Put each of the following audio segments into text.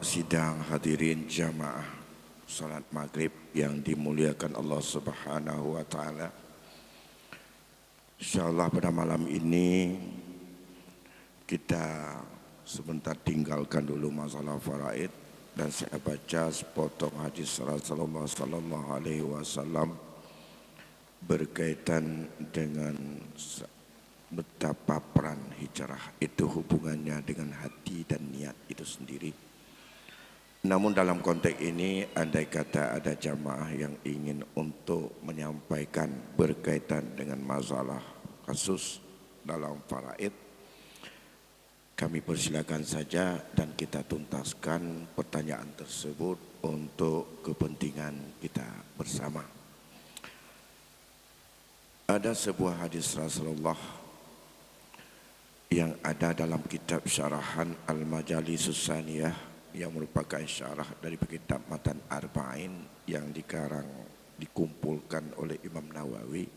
sidang hadirin jamaah salat maghrib yang dimuliakan Allah Subhanahu wa taala. Insyaallah pada malam ini kita sebentar tinggalkan dulu masalah faraid dan saya baca sepotong hadis Rasulullah sallallahu alaihi wasallam berkaitan dengan betapa peran hijrah itu hubungannya dengan hati dan niat itu sendiri. Namun dalam konteks ini andai kata ada jamaah yang ingin untuk menyampaikan berkaitan dengan masalah kasus dalam faraid, kami persilakan saja dan kita tuntaskan pertanyaan tersebut untuk kepentingan kita bersama. Ada sebuah hadis Rasulullah yang ada dalam kitab syarahan Al-Majalisus Saniyah yang merupakan syarah dari kitab Matan Arba'in yang dikumpulkan oleh Imam Nawawi,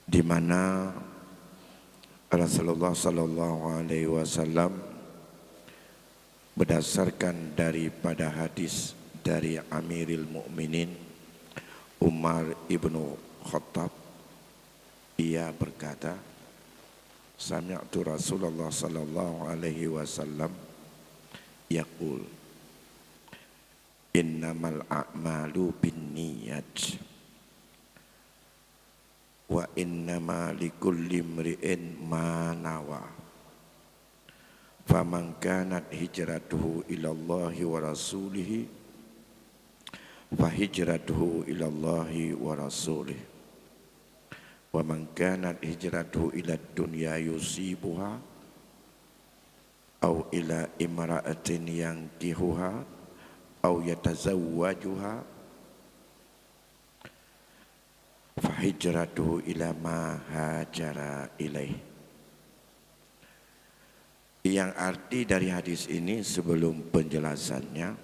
di mana Rasulullah sallallahu alaihi wasallam berdasarkan daripada hadis dari Amiril Mukminin Umar ibnu Khattab, ia berkata, sami'tu Rasulullah sallallahu alaihi wasallam yaqul innamal a'malu binniyat wa innama likulli imri'in ma nawa faman kanat hijratuhu ila Allahi wa rasulihi fa hijratuhu ila Allahi wa rasulihi wa man kanat hijratuhu ila dunya yusibuha aw ila imra'atin yankihuha aw yatazawwajuha fa hijratuhu ila ma hajara ilaih. Yang arti dari hadis ini sebelum penjelasannya,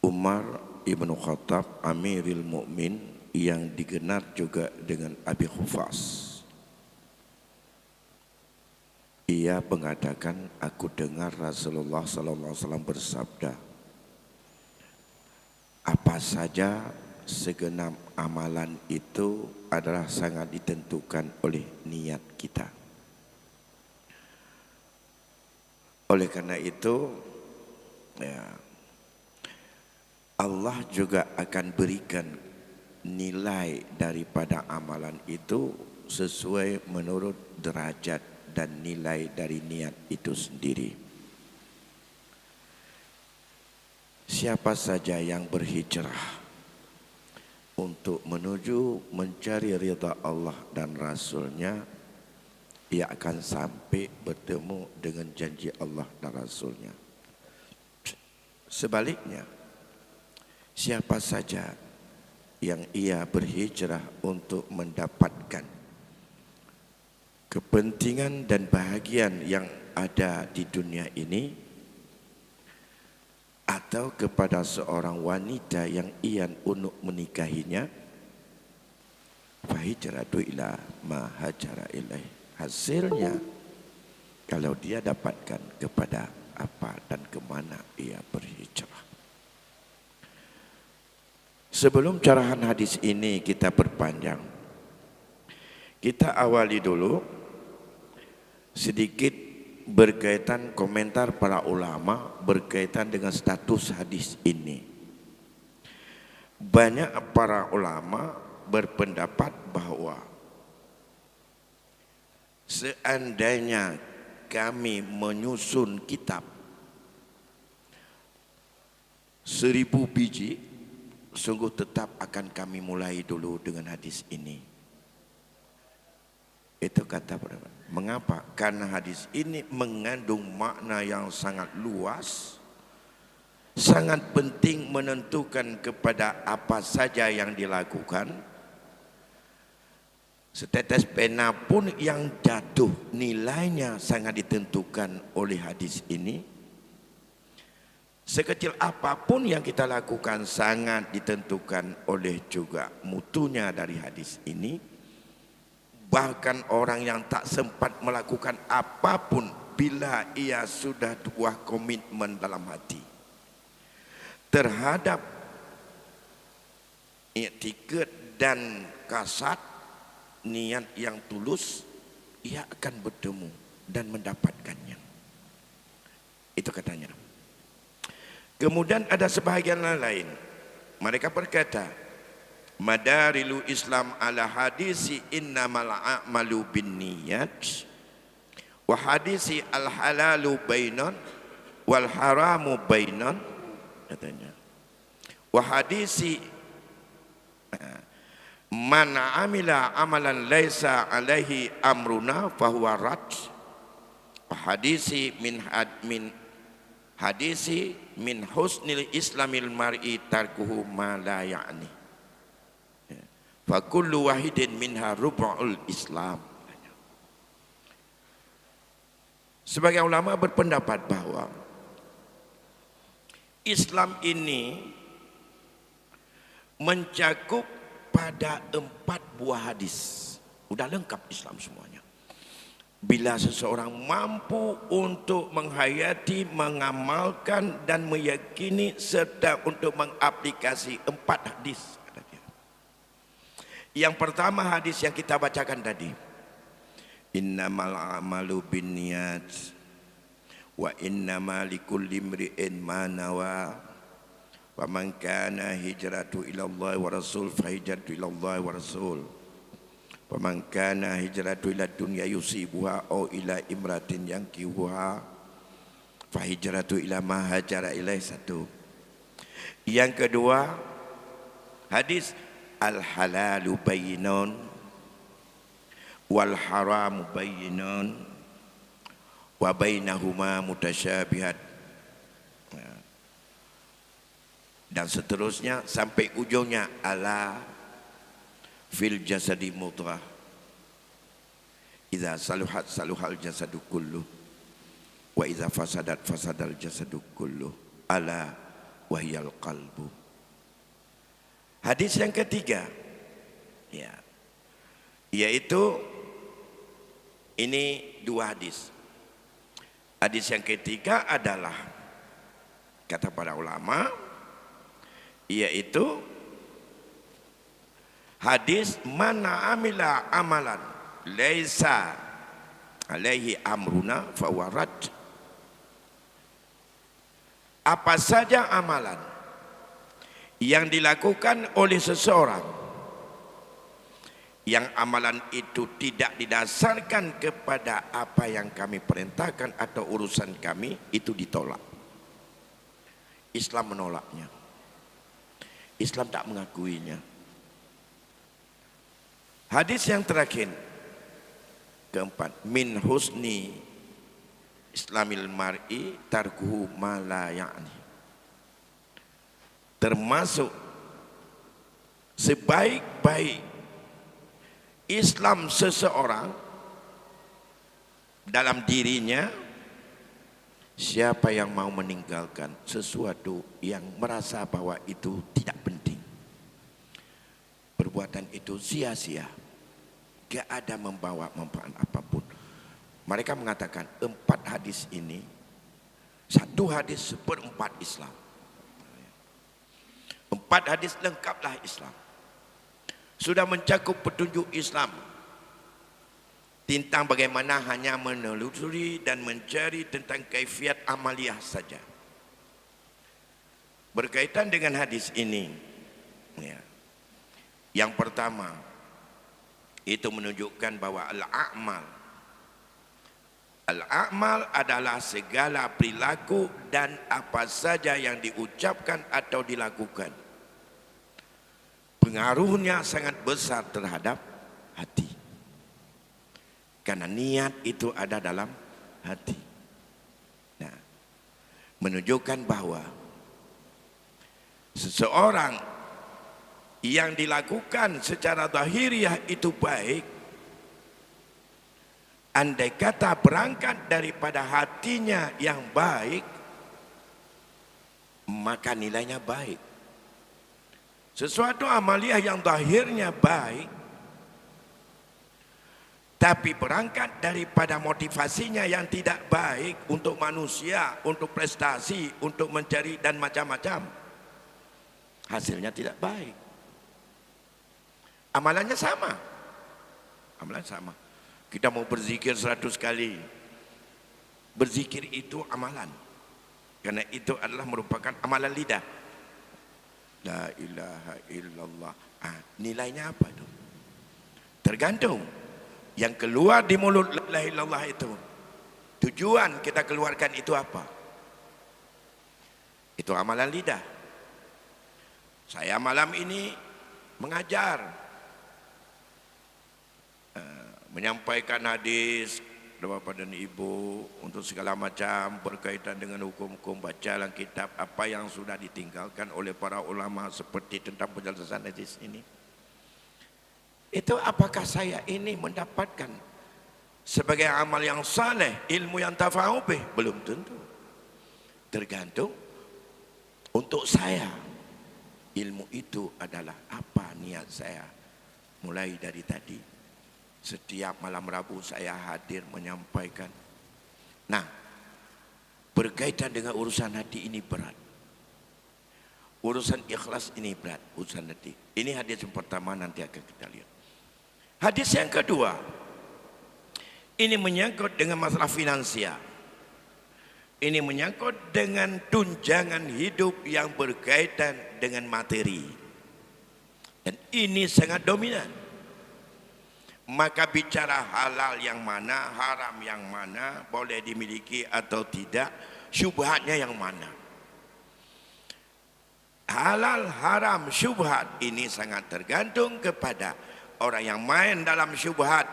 Umar ibnu Khattab Amiril Mukmin yang digelar juga dengan Abi Khufas, ia mengatakan, aku dengar Rasulullah sallallahu alaihi wasallam bersabda, apa saja segenap amalan itu adalah sangat ditentukan oleh niat kita. Oleh karena itu, ya, Allah juga akan berikan nilai daripada amalan itu sesuai menurut derajat dan nilai dari niat itu sendiri. Siapa saja yang berhijrah untuk menuju mencari ridha Allah dan Rasulnya, ia akan sampai bertemu dengan janji Allah dan Rasulnya. Sebaliknya, siapa saja yang ia berhijrah untuk mendapatkan kepentingan dan bahagian yang ada di dunia ini, atau kepada seorang wanita yang ian untuk menikahinya, fa hijratu ila ma hajara ilaih. Hasilnya, kalau dia dapatkan kepada apa dan kemana ia berhijrah. Sebelum carahan hadis ini kita perpanjang, kita awali dulu sedikit berkaitan komentar para ulama berkaitan dengan status hadis ini. Banyak para ulama berpendapat bahwa seandainya kami menyusun kitab 1000 biji, sungguh tetap akan kami mulai dulu dengan hadis ini. Itu kata pendapat. Mengapa? Karena hadis ini mengandung makna yang sangat luas, sangat penting menentukan kepada apa saja yang dilakukan. Setetes pena pun yang jatuh nilainya sangat ditentukan oleh hadis ini. Sekecil apapun yang kita lakukan sangat ditentukan oleh juga mutunya dari hadis ini. Bahkan orang yang tak sempat melakukan apapun apabila ia sudah buah komitmen dalam hati terhadap i'tikad dan kasat niat yang tulus, ia akan bertemu dan mendapatkannya. Itu katanya. Kemudian ada sebahagian lain, mereka berkata, madarilu Islam ala hadisi innamal a'malu binniyat wa hadisi al halalu bainan wal haramu bainan, katanya. Wa hadisi man amila amalan laisa alaihi amruna fahuwa rad. Wa hadisi hadisi min husnil islamil mar'i tarkuhu ma la ya'ni. Fa kullu wahidin minha rub'ul Islam. Sebagai ulama berpendapat bahwa Islam ini mencakup pada 4 buah hadis. Udah lengkap Islam semuanya. Bila seseorang mampu untuk menghayati, mengamalkan dan meyakini serta untuk mengaplikasi 4 hadis. Yang pertama hadis yang kita bacakan tadi. Innamal a'malu binniyat wa innamal likulli imri'in ma nawa wa man kana hijratu ila Allah wa rasul fa hijratu ila Allah wa rasul wa man kana hijratu ila dunya yusibuha aw ila imratin yankihuha fa hijratu ila ma hajara ilaih. Satu. Yang kedua hadis al halalu bayyinun wal haramu bayyinun wa bainahuma mutasyabihat, dan seterusnya sampai ujungnya ala fil jasadi mudghah idza saluhat saluhal jasadu kullu wa idza fasadat fasadal jasadu kullu ala wahyal qalbu. Hadis yang ketiga, ya, yaitu ini 2 hadis. Hadis yang ketiga adalah kata para ulama, yaitu hadis mana amila amalan laisa alaihi amruna fawarad. Apa saja amalan yang dilakukan oleh seseorang yang amalan itu tidak didasarkan kepada apa yang kami perintahkan atau urusan kami, itu ditolak. Islam menolaknya. Islam tak mengakuinya. Hadis yang terakhir, keempat, min husni islamil mar'i tarkuhu ma la ya'ni. Termasuk sebaik-baik Islam seseorang dalam dirinya siapa yang mau meninggalkan sesuatu yang merasa bahwa itu tidak penting. Perbuatan itu sia-sia, gak ada membawa manfaat apapun. Mereka mengatakan 4 hadis ini, 1 hadis seperempat Islam. 4 hadis lengkaplah Islam. Sudah mencakup petunjuk Islam tentang bagaimana hanya menelusuri dan mencari tentang kaifiat amaliyah saja. Berkaitan dengan hadis ini, ya, yang pertama itu menunjukkan bahwa al-a'mal adalah segala perilaku dan apa saja yang diucapkan atau dilakukan. Pengaruhnya sangat besar terhadap hati. Karena niat itu ada dalam hati. Nah, menunjukkan bahwa seseorang yang dilakukan secara zahiriah itu baik, andai kata berangkat daripada hatinya yang baik, maka nilainya baik. Sesuatu amaliyah yang zahirnya baik, Tapi berangkat daripada motivasinya yang tidak baik untuk manusia, untuk prestasi, untuk mencari dan macam-macam, hasilnya tidak baik. Amalannya sama. Amalan sama. Kita mau berzikir 100 kali. Berzikir itu amalan. Karena itu adalah merupakan amalan lidah. La ilaha illallah. Nilainya apa itu? Tergantung. Yang keluar di mulut la ilaha illallah itu, tujuan kita keluarkan itu apa? Itu amalan lidah. Saya malam ini mengajar, menyampaikan hadis kepada Bapak dan Ibu untuk segala macam berkaitan dengan hukum-hukum, baca dalam kitab apa yang sudah ditinggalkan oleh para ulama seperti tentang penjelasan hadis ini. Itu apakah saya ini mendapatkan sebagai amal yang saleh, ilmu yang tafa'u bih? Belum tentu. Tergantung untuk saya. Ilmu itu adalah apa niat saya. Mulai dari tadi. Setiap malam Rabu saya hadir menyampaikan. Nah, berkaitan dengan urusan hati ini berat. Urusan ikhlas ini berat, urusan hati. Ini hadis yang pertama, nanti akan kita lihat. Hadis yang kedua, ini menyangkut dengan masalah finansial. Ini menyangkut dengan tunjangan hidup yang berkaitan dengan materi. Dan ini sangat dominan. Maka bicara halal yang mana, haram yang mana, boleh dimiliki atau tidak, syubhatnya yang mana. Halal, haram, syubhat ini sangat tergantung kepada orang yang main dalam syubhat,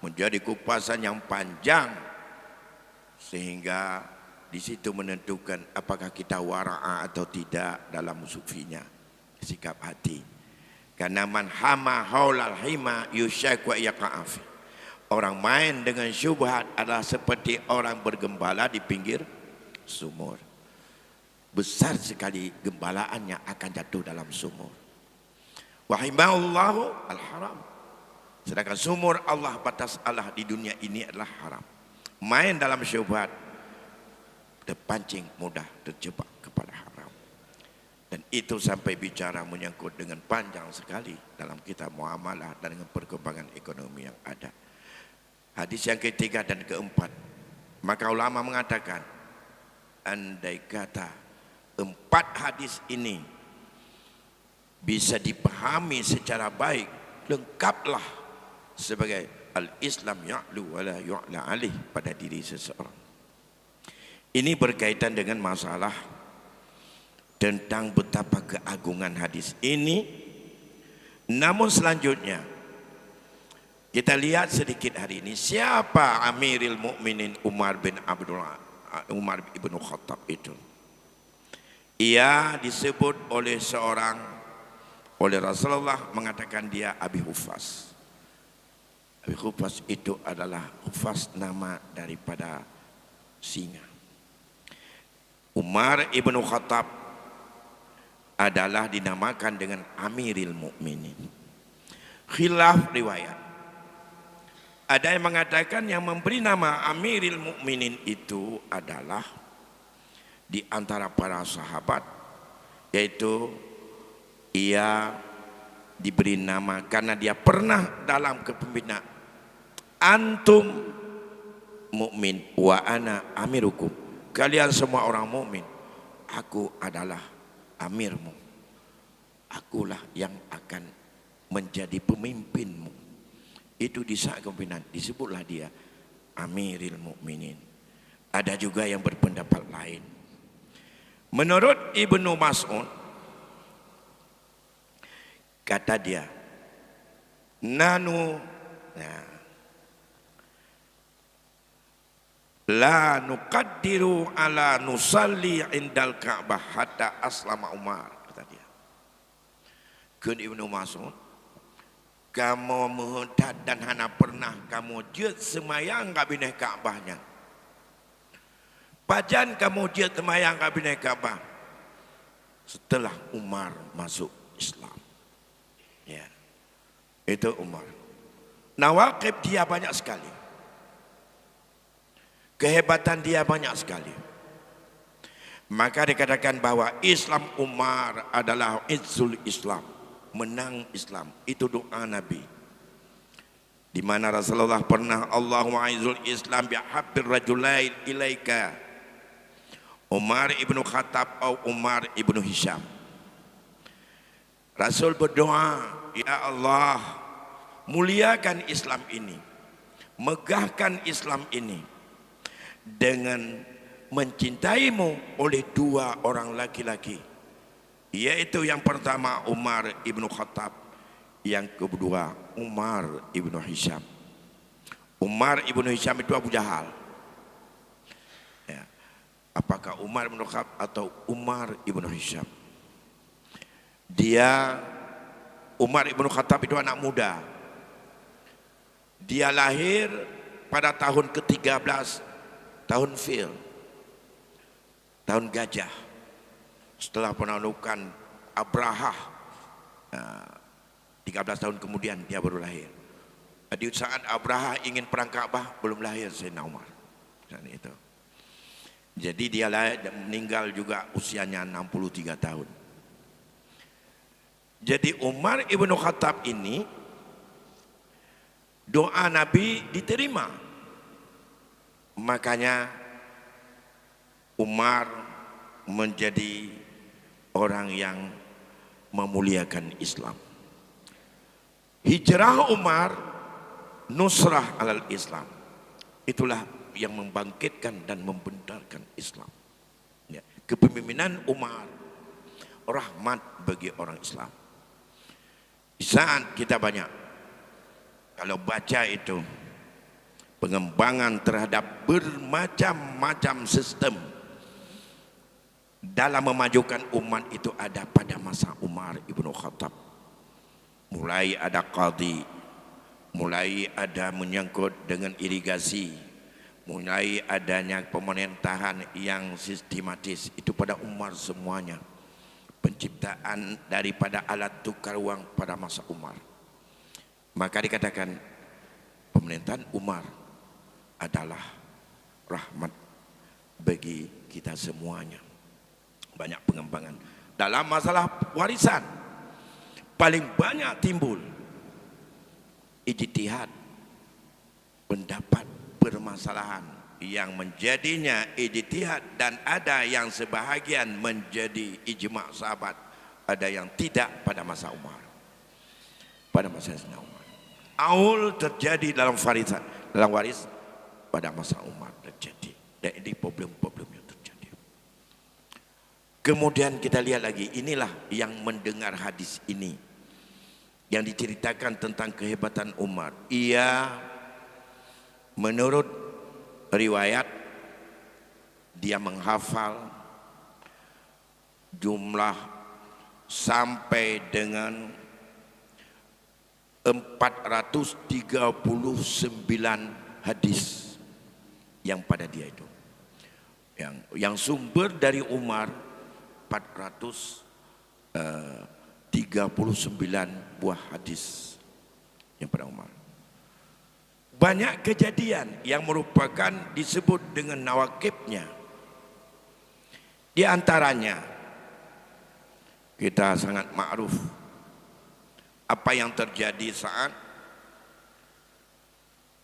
menjadi kupasan yang panjang sehingga di situ menentukan apakah kita wara'a atau tidak dalam sufinya, sikap hati. Karena man hama haulal hima yusyak wa yaqa'afi. Orang main dengan syubhat adalah seperti orang bergembala di pinggir sumur. Besar sekali gembalaannya akan jatuh dalam sumur. Wahimallahu al-haram. Sedangkan sumur Allah, batas Allah di dunia ini adalah haram. Main dalam syubhat, terpancing mudah terjebak kepada haram. Dan itu sampai bicara menyangkut dengan panjang sekali dalam kitab muamalah dan dengan perkembangan ekonomi yang ada. Hadis yang ketiga dan keempat, maka ulama mengatakan, andai kata 4 hadis ini bisa dipahami secara baik, lengkaplah sebagai al-Islam ya'lu wa la yu'la alih pada diri seseorang. Ini berkaitan dengan masalah tentang betapa keagungan hadis ini. Namun selanjutnya kita lihat sedikit hari ini, siapa Amirul Mukminin Umar bin Khattab itu. Ia disebut oleh Rasulullah mengatakan dia Abi Hufas. Abi Hufas itu adalah Hufas, nama daripada singa. Umar ibnu Khattab adalah dinamakan dengan Amiril Mukminin. Khilaf riwayat. Ada yang mengatakan yang memberi nama Amiril Mukminin itu adalah di antara para sahabat, yaitu ia diberi nama karena dia pernah dalam kepemimpinan. Antum mukmin wa ana amirukum. Kalian semua orang mukmin, aku adalah amirmu. Akulah yang akan menjadi pemimpinmu. Itu di saat kepemimpinan disebutlah dia Amiril Mukminin. Ada juga yang berpendapat lain. Menurut Ibnu Mas'ud, kata dia, la nuqaddiru ala nusalli indal Ka'bah hatta aslama Umar, kata dia. Kun Ibnu Mas'ud, kamu menghadap dan hana pernah kamu jut semayang kabineh Ka'bahnya. Pajan kamu jut semayang kabineh Ka'bah setelah Umar masuk Islam. Ya, itu Umar. Nawaqib dia banyak sekali. Kehebatan dia banyak sekali. Maka dikatakan bahwa Islam Umar adalah izzul Islam, menang Islam. Itu doa Nabi. Di mana Rasulullah pernah Allahumma izzul Islam bi habbir rajulain ilaika Umar ibnu Khattab atau Umar ibnu Hisham. Rasul berdoa, ya Allah, muliakan Islam ini, megahkan Islam ini dengan mencintaimu oleh dua orang laki-laki, yaitu yang pertama Umar ibnu Khattab, yang kedua Umar ibnu Hisham. Umar ibnu Hisham itu Abu Jahal. Ya. Apakah Umar ibnu Khattab atau Umar ibnu Hisham? Dia, Umar ibnu Khattab itu anak muda. Dia lahir pada tahun ke-13, tahun Fil, tahun gajah, setelah penaklukan Abraha. 13 tahun kemudian dia baru lahir. Di saat Abraha ingin perang Ka'bah, belum lahir Sayyidina Umar. Dan itu. Jadi dia meninggal juga usianya 63 tahun. Jadi Umar ibnu Khattab ini, doa Nabi diterima. Makanya Umar menjadi orang yang memuliakan Islam. Hijrah Umar, nusrah alal Islam. Itulah yang membangkitkan dan membenarkan Islam. Ya. Kepemimpinan Umar, rahmat bagi orang Islam. Di saat kita banyak, kalau baca itu, pengembangan terhadap bermacam-macam sistem dalam memajukan umat itu ada pada masa Umar ibnu Khattab. Mulai ada qadhi, mulai ada menyangkut dengan irigasi, mulai adanya pemerintahan yang sistematis, itu pada Umar semuanya. Penciptaan daripada alat tukar uang pada masa Umar. Maka dikatakan pemerintahan Umar adalah rahmat bagi kita semuanya. Banyak pengembangan. Dalam masalah warisan, paling banyak timbul ijtihad, pendapat permasalahan yang menjadinya ijtihad, dan ada yang sebahagian menjadi ijma' sahabat, ada yang tidak pada masa Umar. Pada masa Sayyidina Umar. Aul terjadi dalam waris pada masa Umar terjadi. Dan ini problem-problem yang terjadi. Kemudian kita lihat lagi, inilah yang mendengar hadis ini, yang diceritakan tentang kehebatan Umar. Ia menurut riwayat dia menghafal jumlah sampai dengan 439 hadis yang pada dia itu, yang sumber dari Umar 439 buah hadis yang pada Umar. Banyak kejadian yang merupakan disebut dengan nawakibnya. Di antaranya kita sangat ma'ruf apa yang terjadi saat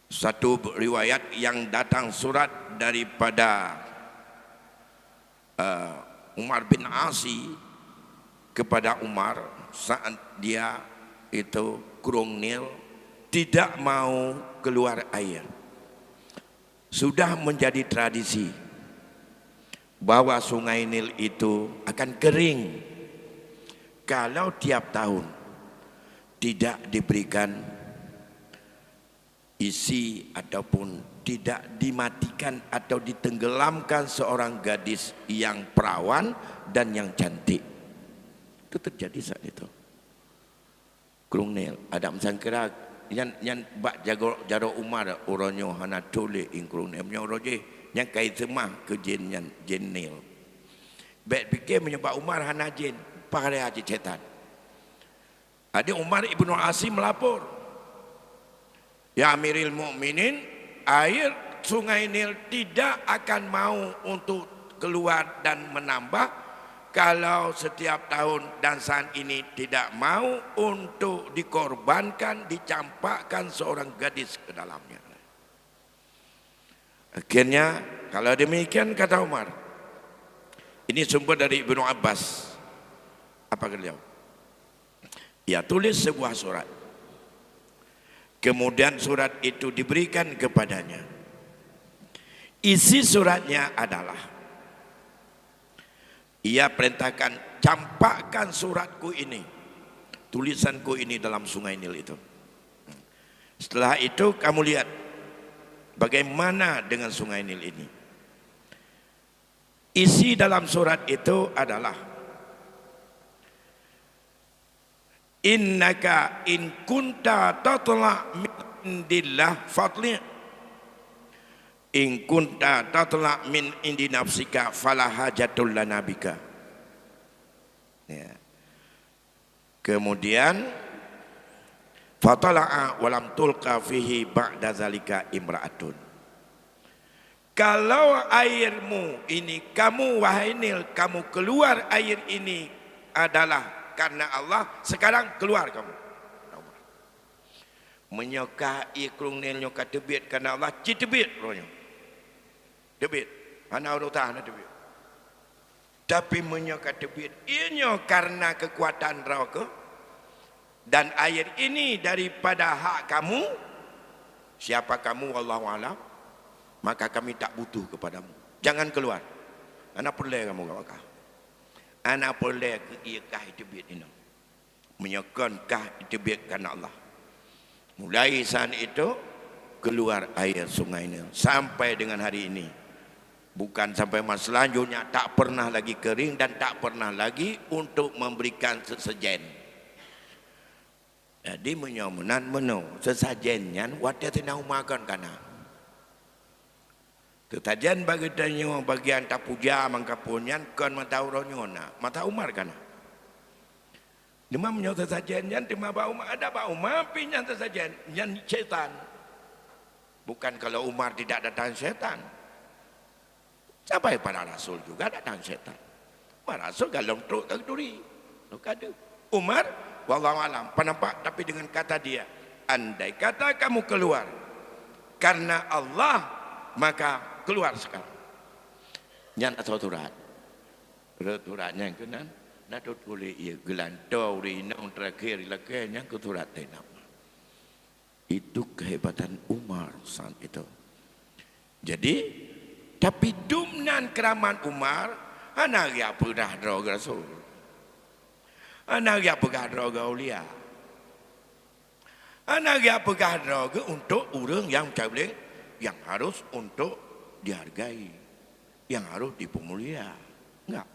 satu riwayat yang datang surat daripada Umar bin Asi kepada Umar saat dia itu kurung Nil, tidak mau keluar air. Sudah menjadi tradisi bahwa sungai Nil itu akan kering kalau tiap tahun tidak diberikan isi ataupun tidak dimatikan atau ditenggelamkan seorang gadis yang perawan dan yang cantik. Itu terjadi saat itu. Kurung Nil ada sangkira yang bak jaro Umar oronyo hana tole ing kurung Nil nya roje yang kai semah ke jin Nil. Bet fikir menyebab Umar hana jin pakai haji setan. Ada Umar ibnu Asim melapor. Ya Amiril Mukminin, air Sungai Nil tidak akan mau untuk keluar dan menambah kalau setiap tahun dan saat ini tidak mau untuk dikorbankan, dicampakkan seorang gadis ke dalamnya. Akhirnya kalau demikian kata Umar, ini sumber dari Ibnu Abbas. Apa beliau? Ia tulis sebuah surat. Kemudian surat itu diberikan kepadanya. Isi suratnya adalah, ia perintahkan, campakkan suratku ini, tulisanku ini dalam Sungai Nil itu. Setelah itu kamu lihat bagaimana dengan Sungai Nil ini. Isi dalam surat itu adalah, innaka in kunta tatla min indillah fadli in kunta tatla min indi nafsika fala hajatul lana bika. Ya. Kemudian fatala'a walam tulqa fihi ba'da zalika imra'atun. Kalau airmu ini, kamu wahai Nil, kamu keluar air ini adalah karena Allah, sekarang keluar kamu. Menyokai krung Nil nyoka tebit karena Allah, citebit rohnya. Tebit, mana orang tahan tebit. Tapi menyoka tebit, ianya karena kekuatan neraka dan air ini daripada hak kamu. Siapa kamu wallahu alam, maka kami tak butuh kepadamu. Jangan keluar. Anak perle kamu gak. Anak perle ke iakah tebit ini. Menyokankah tebit karena Allah. Mulai saat itu keluar air Sungai Nil sampai dengan hari ini. Bukan sampai masa selanjutnya, tak pernah lagi kering dan tak pernah lagi untuk memberikan sesajen. Jadi menyomunan menu sesajennya wadah tidak makan kana. Tetajan bagi tanya bagian tapuja mangkapunyan kan mata uronyona mata Umar kana. Lima menyo sesajennya lima ba Umar ada ba Umar pinyan sesajen yang setan. Bukan kalau Umar tidak datang setan. Sampai para rasul juga datang setan. Para rasul galong truk duri. Lokade. Umar wallahu alam penampak, tapi dengan kata dia, andai kata kamu keluar karena Allah, maka keluar sekarang. Nyan atau turat. Turatnya kenan natut boleh ia gelantau rina terakhir lakanya ke turat tenam. Itu kehebatan Umar saat itu. Jadi tapi dumnan keraman Umar, anak ya pernah droga Rasul. Anak ya pegah droga ulia. Anak ya pegah droga untuk orang yang cabling, yang harus untuk dihargai, yang harus dipemulia. Enggak.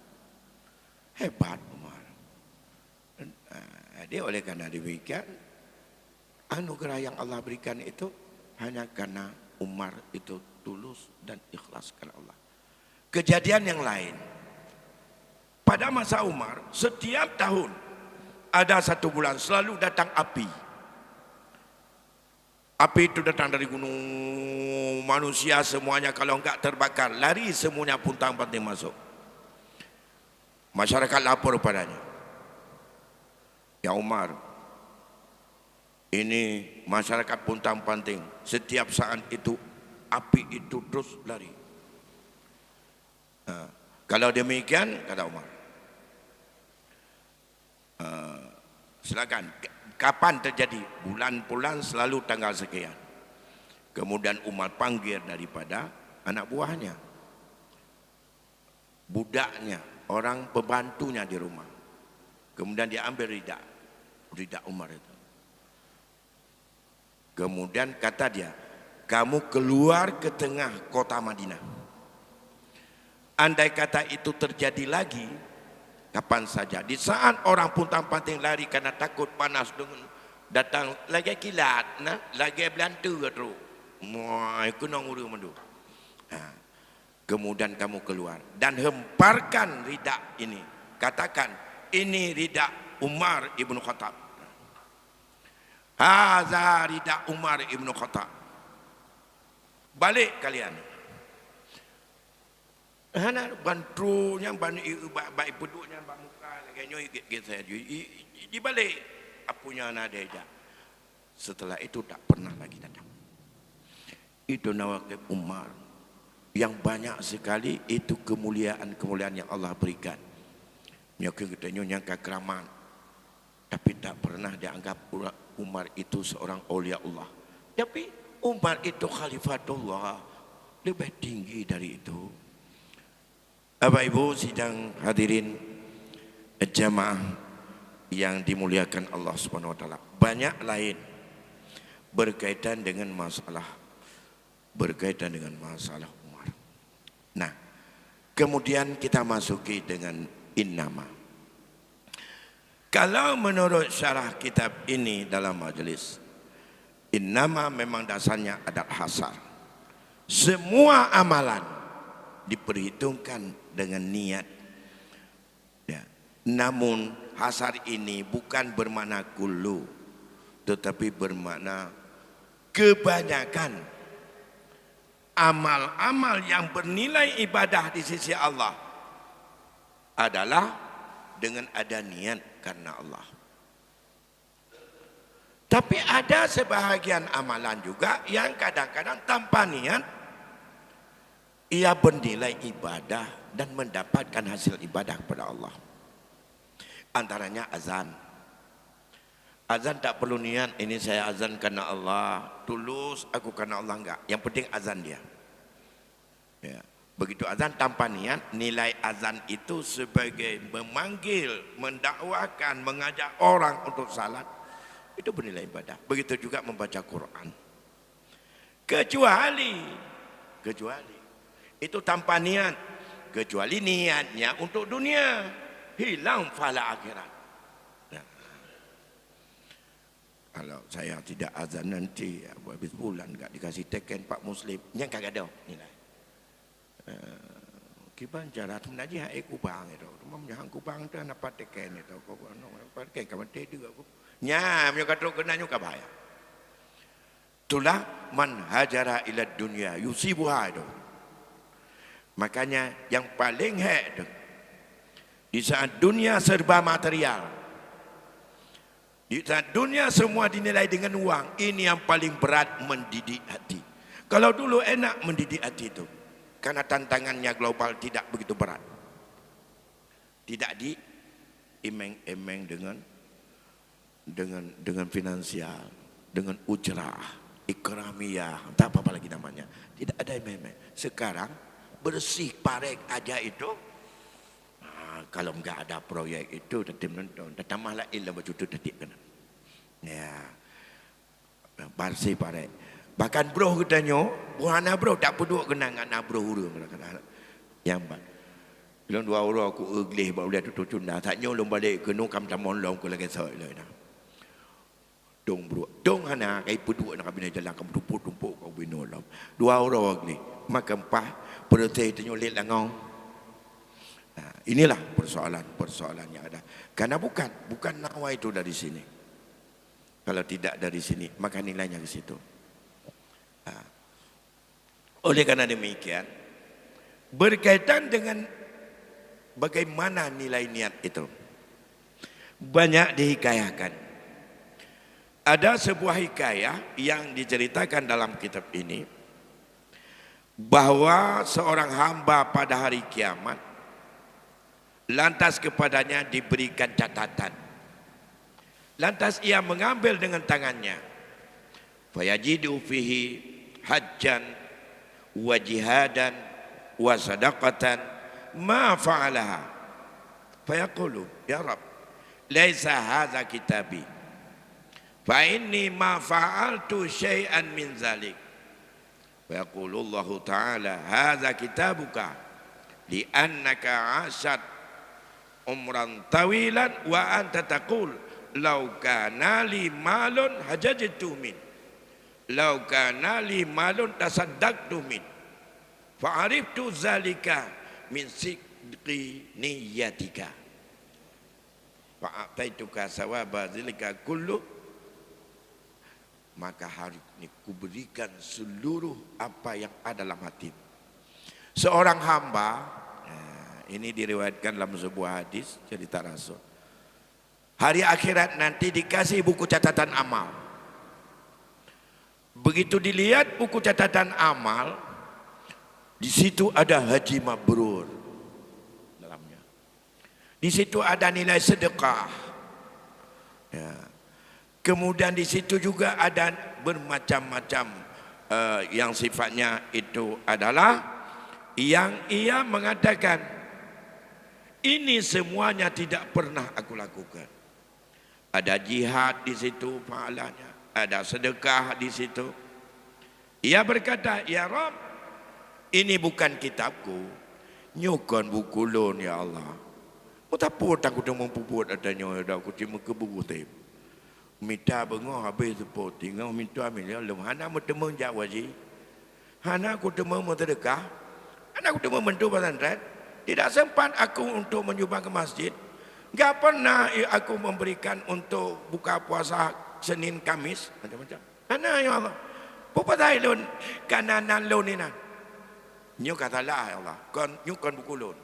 Hebat Umar. Dia oleh karena demikian, anugerah yang Allah berikan itu hanya karena Umar itu tulus dan ikhlas karena Allah. Kejadian yang lain, pada masa Umar setiap tahun ada satu bulan selalu datang api. Api itu datang dari gunung, manusia semuanya kalau enggak terbakar lari semuanya puntang-panting masuk. Masyarakat lapor padanya, ya Umar, ini masyarakat puntang-panting setiap saat itu api itu terus lari. Kalau demikian kata Umar, silakan, kapan terjadi? Bulan-bulan selalu tanggal sekian. Kemudian Umar panggil daripada anak buahnya, budaknya, orang pembantunya di rumah. Kemudian dia ambil rida Umar itu. Kemudian kata dia, kamu keluar ke tengah kota Madinah. Andai kata itu terjadi lagi, kapan saja, di saat orang puntang-panting lari karena takut panas dengan datang lagi kilat, nah, lagi belantu tu, itu nonguru mendu. Kemudian kamu keluar dan hemparkan rida ini, katakan ini rida Umar ibnu Khattab. Hadza rida Umar ibn Khattab. Balik kalian. Hana bantunya ban baik peduknya ban muka kayaknya gitu di balik apunya nadeja. Setelah itu tak pernah lagi datang. Itu nawakib Umar yang banyak sekali itu kemuliaan yang Allah berikan. Nyokeng katanya nyangka keramat, tapi tak pernah dianggap Umar itu seorang aulia Allah. Tapi Umar itu khalifatullah, lebih tinggi dari itu. Bapak Ibu sidang hadirin jamaah yang dimuliakan Allah Subhanahu wa taala. Banyak lain berkaitan dengan masalah Umar. Nah, kemudian kita masuki dengan innama. Kalau menurut syarah kitab ini dalam majelis, innama memang dasarnya adalah hasar. Semua amalan diperhitungkan dengan niat. Ya. Namun hasar ini bukan bermakna kullu, tetapi bermakna kebanyakan amal-amal yang bernilai ibadah di sisi Allah adalah dengan ada niat karena Allah. Tapi ada sebahagian amalan juga yang kadang-kadang tanpa niat ia bernilai ibadah dan mendapatkan hasil ibadah kepada Allah. Antaranya azan. Azan tak perlu niat, ini saya azan karena Allah, tulus aku karena Allah, enggak. Yang penting azan dia. Ya. Begitu azan tanpa niat, nilai azan itu sebagai memanggil, mendakwakan, mengajak orang untuk salat, itu bernilai ibadah. Begitu juga membaca Quran. Kecuali itu tanpa niat, kecuali niatnya untuk dunia, hilang pahala akhirat. Nah, kalau saya tidak azan nanti habis bulan enggak dikasih teken Pak Muslim, yang kagak ada nilai. Kiban jarat menaji hai kubang itu, rumah jangan kubang tu dapat teken itu, kau dapat teken kamu tidak aku. Nya, mereka kata kena nyuka bahaya. Itulah man hajara ila dunia yusibuha itu. Makanya yang paling hak di saat dunia serba material, di saat dunia semua dinilai dengan uang, ini yang paling berat mendidik hati. Kalau dulu enak mendidik hati itu, karena tantangannya global tidak begitu berat, tidak diimeng-imeng dengan finansial, dengan ujrah, ikramiyah, tak apa lagi namanya, tidak ada imeng-imeng. Sekarang bersih parek aja itu, kalau enggak ada proyek itu tetap nonton, tambahlah ilmu bercutu detik kena. Ya, bersih parek. Bahkan bro katanya, buana bro tak peduk kena ngana bro huru kata. Yang bilang dua orang aku eglih baru dia tutup cunda, tak nyolong balik ke nukam tamon long ke lagi soal lah. Dong bro, dong hana kai peduk nak bina jalan kamu tumpuk kau bina lam. Dua orang eglih, makan pah perutnya itu nyolit langau. Nah, inilah persoalan yang ada. Karena bukan nawa itu dari sini. Kalau tidak dari sini, maka nilainya ke situ. Nah, oleh karena demikian, berkaitan dengan bagaimana nilai niat itu, banyak dihikayahkan. Ada sebuah hikayah yang diceritakan dalam kitab ini, bahwa seorang hamba pada hari kiamat lantas kepadanya diberikan catatan, lantas ia mengambil dengan tangannya, fayajidu fihi hajjan wa jihadan wa sadaqatan ma fa'alaha, fayaqulu ya Rab laisa hadza kitabi fa inni ma fa'altu syai'an min zalik. Wa yaqulullahu ta'ala hadza kitabuka li'annaka 'ashat umran tawilan wa anta taqul law kana li malun hajajtu min law kana li malun tasaddaqtu min fa'ariftu zalika min sidqi niyyatika fa'ataituka sawaba zalika kullu maka hari ini kuberikan seluruh apa yang ada dalam hati. Seorang hamba, ini diriwayatkan dalam sebuah hadis cerita Rasul. Hari akhirat nanti dikasih buku catatan amal. Begitu dilihat buku catatan amal, di situ ada haji mabrur dalamnya. Di situ ada nilai sedekah. Ya. Kemudian di situ juga ada bermacam-macam yang sifatnya itu adalah yang ia mengatakan, ini semuanya tidak pernah aku lakukan. Ada jihad di situ pahalanya, ada sedekah di situ. Ia berkata, ya Rabb, ini bukan kitabku, nyukan buku lon ya Allah. Betapa aku dah mampu buat adanya, aku cuma keburu tem. Minta bengah habis tu tinggal minta ambil ya Allah. Hana bertemu jawaji, hana aku temu sedekah, hana aku temu mentu pesantren. Tidak sempat aku untuk menyumbang ke masjid. Enggak pernah aku memberikan untuk buka puasa Senin Kamis macam-macam. Hana ya Allah. Apa dah lon kananan lon ni nak? Nyu katalah ya Allah, nyukan buku lon.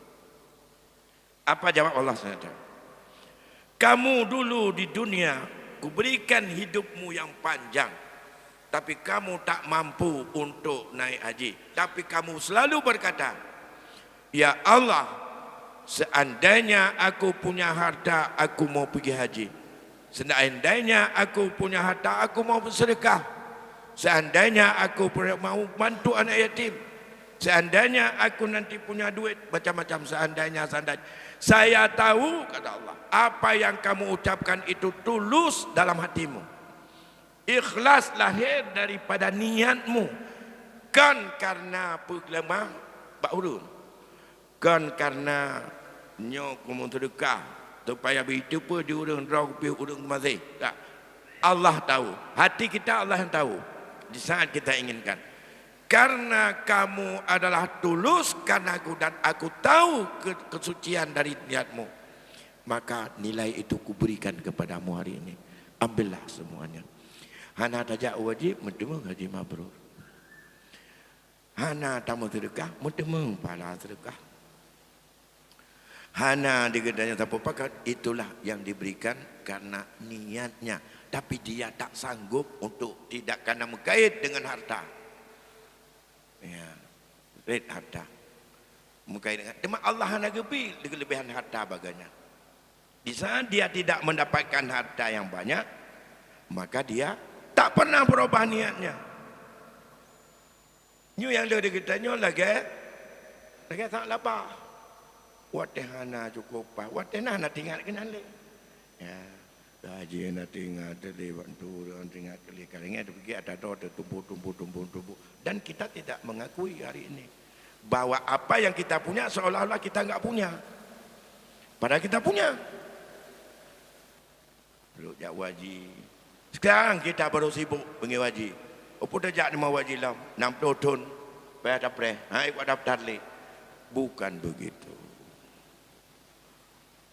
Apa jawab Allah SWT? Kamu dulu di dunia, kuberikan hidupmu yang panjang, tapi kamu tak mampu untuk naik haji. Tapi kamu selalu berkata, ya Allah, seandainya aku punya harta, aku mau pergi haji. Seandainya aku punya harta, aku mau bersedekah. Seandainya aku mau bantu anak yatim. Seandainya aku nanti punya duit, macam-macam seandainya. Saya tahu, kata Allah, apa yang kamu ucapkan itu tulus dalam hatimu. Ikhlas lahir daripada niatmu. Kan karena penglemah baurun. Kan karena nyok sedekah supaya itu pun diurang raupi urang masih. Tak. Allah tahu. Hati kita Allah yang tahu. Di saat kita inginkan. Karena kamu adalah tulus karena aku dan aku tahu kesucian dari niatmu, maka nilai itu kuberikan kepadamu hari ini. Ambillah semuanya. Hana tajak wajib mentemung haji mabrur. Hana tamu sedekah mentemung pahala sedekah. Hana digedanya tanpa pakat, itulah yang diberikan karena niatnya. Tapi dia tak sanggup untuk tidak karena mengkait dengan harta. Ya, red harta. Mungkin dengan Allah hanya gebi kelebihan harta baganya. Di saat dia tidak mendapatkan harta yang banyak, maka dia tak pernah berubah niatnya. Nyu yang dia kitanya lagi tak lapar. Wateh hana cukup pa, wateh hana tinggal kenal le. Ya, haji nak tinggal tadi bantu orang tinggal kali-kali ada pergi ada tumbuh. Dan kita tidak mengakui hari ini bahwa apa yang kita punya seolah-olah kita enggak punya. Padahal kita punya. Belum jak waji. Sekarang kita baru sibuk pergi waji. Apa dah jak 5 waji lam 60 ton. Bayar dapre. Ikut daftar le. Bukan begitu.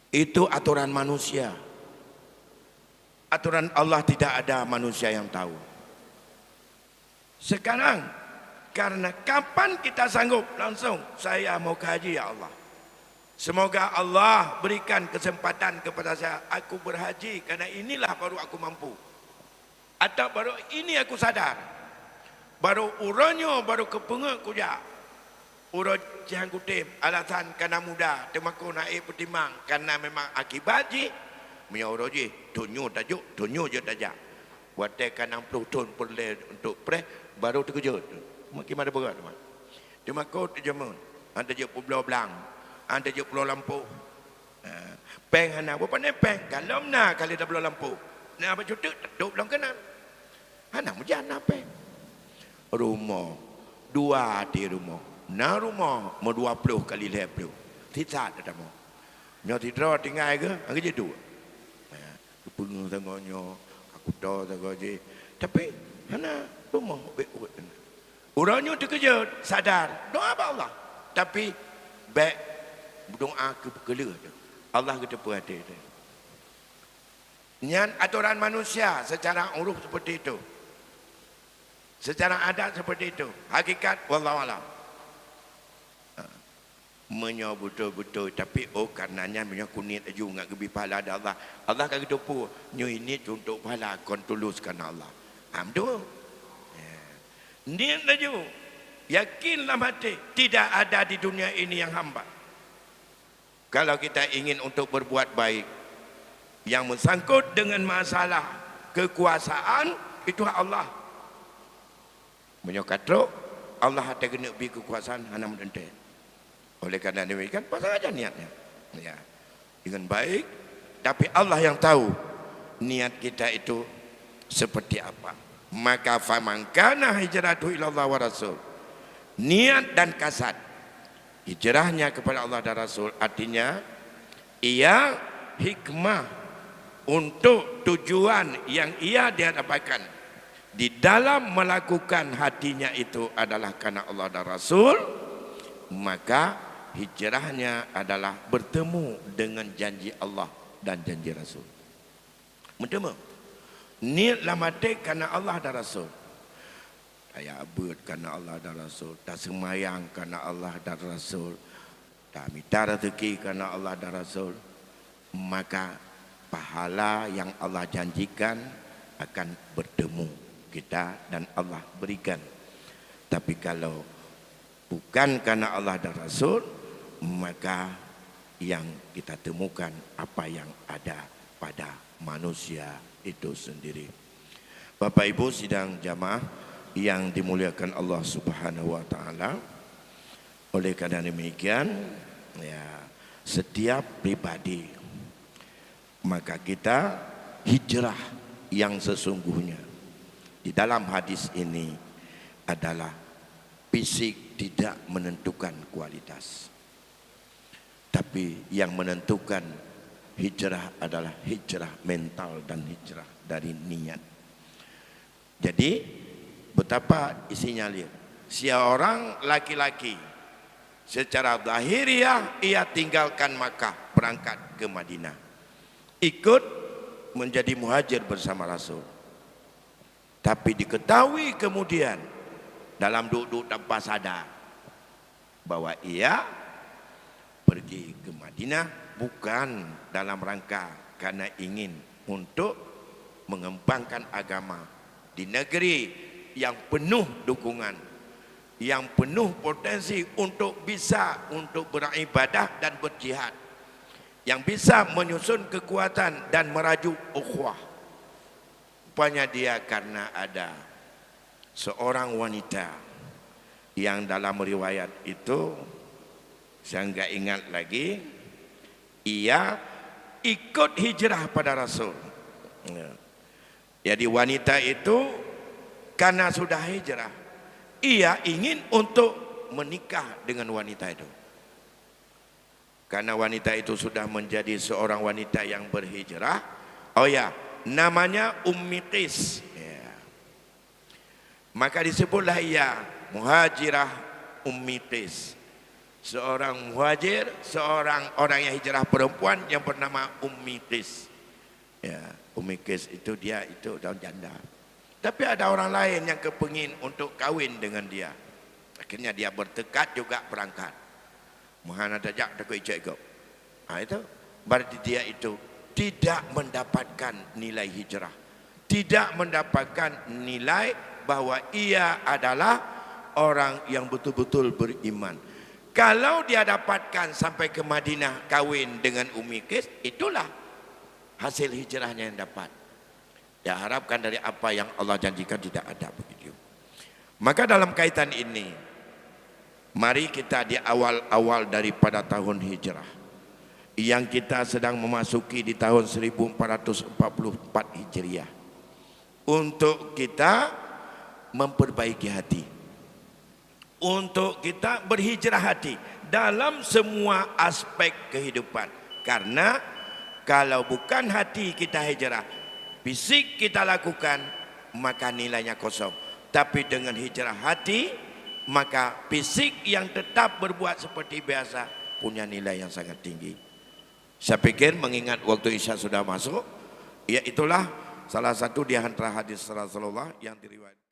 Itu aturan manusia. Aturan Allah tidak ada manusia yang tahu. Sekarang karena kapan kita sanggup langsung saya mau ke haji ya Allah. Semoga Allah berikan kesempatan kepada saya. Aku berhaji karena inilah baru aku mampu. Atau baru ini aku sadar. Baru uranyo baru kepengak kuja. Urut jangan kutim alasan karena muda temaku naik pertimang karena memang akibat ji. Mia uroji tunyo tajuk tunyo je tajak. Buatkan 60 ton perle untuk pre baru terkejut. Makin ada berat teman. Temaku terjemun. Ada je Pulau Belang. Ada je Pulau Lampu. Peng hana apa ni peng kalau na kali dah Pulau Lampu. Nah apa cutuk duduk dalam kanan. Hana mujana peng. Rumah 2 di rumah. Na rumah mau 20 kali 20. Tidak ada mau. Nyo tidak tinggal ke? Angge je tu. Kepung tengoknya aku tahu tengok je. Tapi hana rumah baik-baik. Orangnya terkejut, sadar. Doa apa Allah? Tapi baik doa kepekela tu. Allah kita perhati dia. Niat aturan manusia secara uruf seperti itu. Secara adat seperti itu. Hakikat wallahu alam. Menyo betul-betul tapi karenanya menyo kunit aju ngak gebi pahala ada Allah. Allah kata tu nyo ini untuk pahala kon tulus karena Allah. Betul. Niat aju. Yakinlah mati tidak ada di dunia ini yang hamba. Kalau kita ingin untuk berbuat baik yang bersangkut dengan masalah kekuasaan itu Allah. Menyo kata Allah ada kena bi kekuasaan hana mendente. Oleh kerana demikian pasang aja niatnya. Ya. Dengan baik tapi Allah yang tahu niat kita itu seperti apa. Maka famangkana hijratu ilallah wa rasul. Niat dan kasad hijrahnya kepada Allah dan Rasul artinya ia hikmah untuk tujuan yang ia dihadapkan di dalam melakukan hatinya itu adalah karena Allah dan Rasul, maka hijrahnya adalah bertemu dengan janji Allah dan janji Rasul. Bertemu. Niatlah mati karena Allah dan Rasul. Tak abad karena Allah dan Rasul. Tak semayang karena Allah dan Rasul. Tak minta rezeki karena Allah dan Rasul. Maka pahala yang Allah janjikan akan bertemu kita dan Allah berikan. Tapi kalau bukan karena Allah dan Rasul, maka yang kita temukan apa yang ada pada manusia itu sendiri. Bapak Ibu sidang jamaah yang dimuliakan Allah Subhanahu wa taala. Oleh karena demikian, ya, setiap pribadi maka kita hijrah yang sesungguhnya di dalam hadis ini adalah fisik tidak menentukan kualitas. Tapi yang menentukan hijrah adalah hijrah mental dan hijrah dari niat. Jadi betapa isinya lihat. Seorang laki-laki secara zahiriah ia tinggalkan Makkah berangkat ke Madinah. Ikut menjadi muhajir bersama Rasul. Tapi diketahui kemudian dalam duduk tanpa sadar bahwa ia pergi ke Madinah bukan dalam rangka karena ingin untuk mengembangkan agama di negeri yang penuh dukungan, yang penuh potensi untuk bisa untuk beribadah dan berjihad, yang bisa menyusun kekuatan dan merajuk ukhuwah. Rupanya dia karena ada seorang wanita yang dalam riwayat itu saya enggak ingat lagi, ia ikut hijrah pada Rasul. Jadi wanita itu karena sudah hijrah, ia ingin untuk menikah dengan wanita itu. Karena wanita itu sudah menjadi seorang wanita yang berhijrah. Oh ya, namanya Ummi Qis. Ya. Maka disebutlah ia muhajirah Ummi Qis. Seorang muhajir, seorang orang yang hijrah perempuan yang bernama Ummi Qis. Ya, Ummi Qis itu dia itu daun janda. Tapi ada orang lain yang kepingin untuk kawin dengan dia. Akhirnya dia bertekad juga berangkat. Muhammad tajak takut ikut. Itu berarti dia itu tidak mendapatkan nilai hijrah. Tidak mendapatkan nilai bahwa ia adalah orang yang betul-betul beriman. Kalau dia dapatkan sampai ke Madinah kawin dengan Ummi Qis, itulah hasil hijrahnya yang dapat. Dia harapkan dari apa yang Allah janjikan tidak ada begitu. Maka dalam kaitan ini, mari kita di awal-awal daripada tahun hijrah yang kita sedang memasuki di tahun 1444 Hijriah, untuk kita memperbaiki hati, untuk kita berhijrah hati dalam semua aspek kehidupan. Karena kalau bukan hati kita hijrah, fisik kita lakukan, maka nilainya kosong. Tapi dengan hijrah hati, maka fisik yang tetap berbuat seperti biasa punya nilai yang sangat tinggi. Saya pikir mengingat waktu Isya sudah masuk, ya itulah salah satu di antara hadis Rasulullah yang diriwayatkan.